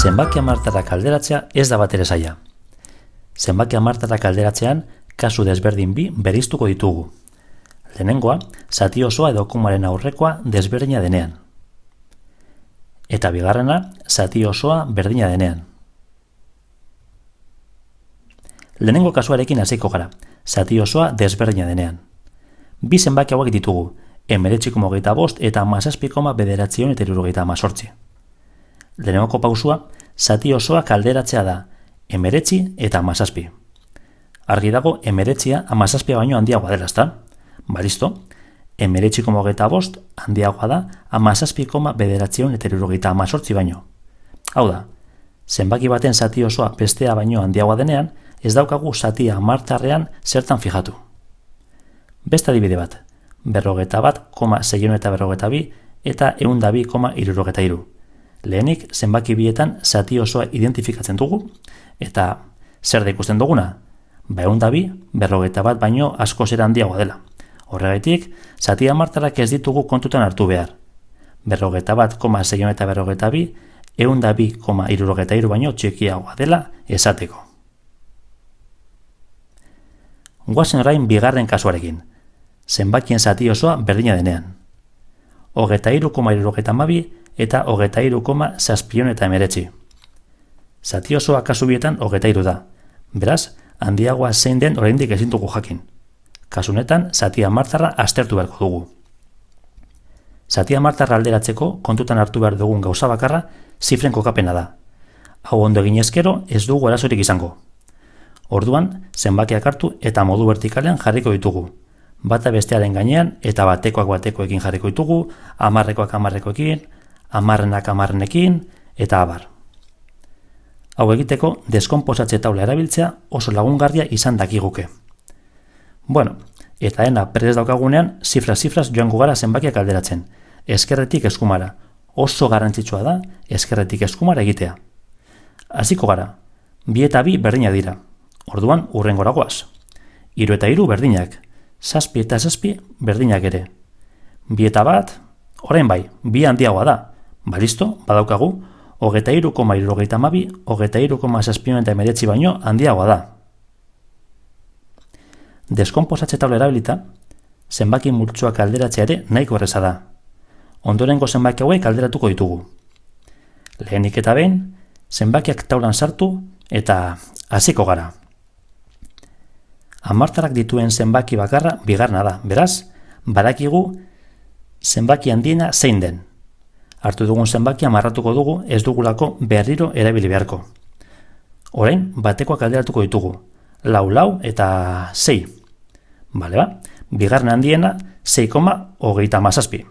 Zenbaki hamartarrak alderatzea ez da batere zaila. Zenbaki hamartarrak alderatzean kasu desberdin bi bereiztuko ditugu. Lehenengoa, zati osoa edo komaren aurrekoa desberdina denean. Eta bigarrena, zati osoa berdina denean. Lehenengo kasuarekin hasiko gara, zati osoa desberdina denean. Bi zenbaki hauek ditugu, 19,25 eta 17,918. Lehenengoko pausua, zati osoa alderatzea da, 19 eta 17. Argi dago, 19 17 baino handiagoa dela, ezta? Balisto, 19,25 handiagoa da 17,918 baino. Hau da, zenbaki baten zati osoa bestea baino handiagoa denean, ez daukagu zatia hamartarrean zertan fijatu. Beste adibide bat, 41,642 eta 102,73. Lehenik, zenbaki bietan zati osoa identifikatzen dugu, eta zer da ikusten duguna? 102,41 baino asko zera handiagoa dela. Horregaitik, zati hamartarrak ez ditugu kontutan hartu behar. 41,642, 102,73 baino txikiagoa dela esateko. Goazen orain bigarren kasuarekin. Zenbakien zati osoa berdina denean. 23,72 eta 23,719. Zati osoa kasu bietan 23 da. Beraz, handiagoa zein den oraindik ezin dugu jakin. Kasu honetan, zati hamartarra aztertu beharko dugu. Zati hamartarra alderatzeko kontutan hartu behar dugun gauza bakarra zifren kokapena da. Hau ondo egin ezkero ez dugu arazorik izango. Orduan, zenbakiak hartu eta modu vertikalean jarriko ditugu. Bata bestearen gainean eta batekoak batekoekin jarriko ditugu, hamarrekoak hamarrekoekin, hamarrenak hamarrenekin eta abar. Hau egiteko, deskonposatze taula erabiltzea oso lagungarria izan dakiguke. Bueno, eta dena prest daukagunean, zifras joango gara zenbakiak alderatzen. Ezkerretik eskumara. Oso garrantzitsua da, ezkerretik eskumara egitea. Hasiko gara. 2 eta 2 berdina dira. Orduan, hurrengora goaz. 3 eta 3 berdinak. 7 eta 7 berdinak ere. 2 eta 1, orain bai, 2 handiagoa da. Balisto, badaukagu, 23,72, 23,719 baino handiagoa da. Deskonposatze taula erabilita, zenbaki multzoak alderatzea ere nahiko erreza da. Ondorengo zenbaki hauek alderatuko ditugu. Lehenik eta behin, zenbakiak taulan sartu eta hasiko gara. Hamartarrak dituen zenbaki bakarra bigarrena da, beraz, badakigu zenbaki handiena zein den. Hartu dugun zenbakia marratuko dugu ez dugulako berriro erabili beharko. Orain, batekoak alderatuko ditugu. 4 eta 6. Bale ba? Bigarren handiena 6,37.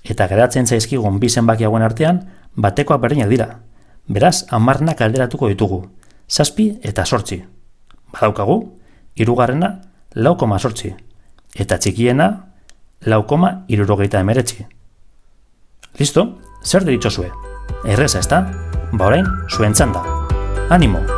Eta geratzen zaizkigun bi zenbaki hauen artean, batekoak berdinak dira. Beraz, hamarrenak alderatuko ditugu. 7 eta 8. Badaukagu, hirugarrena 4,8. Eta txikiena 4,79. Listo? Zer deritzozue? Erreza, ezta? Ba orain, zuen txanda. Animo!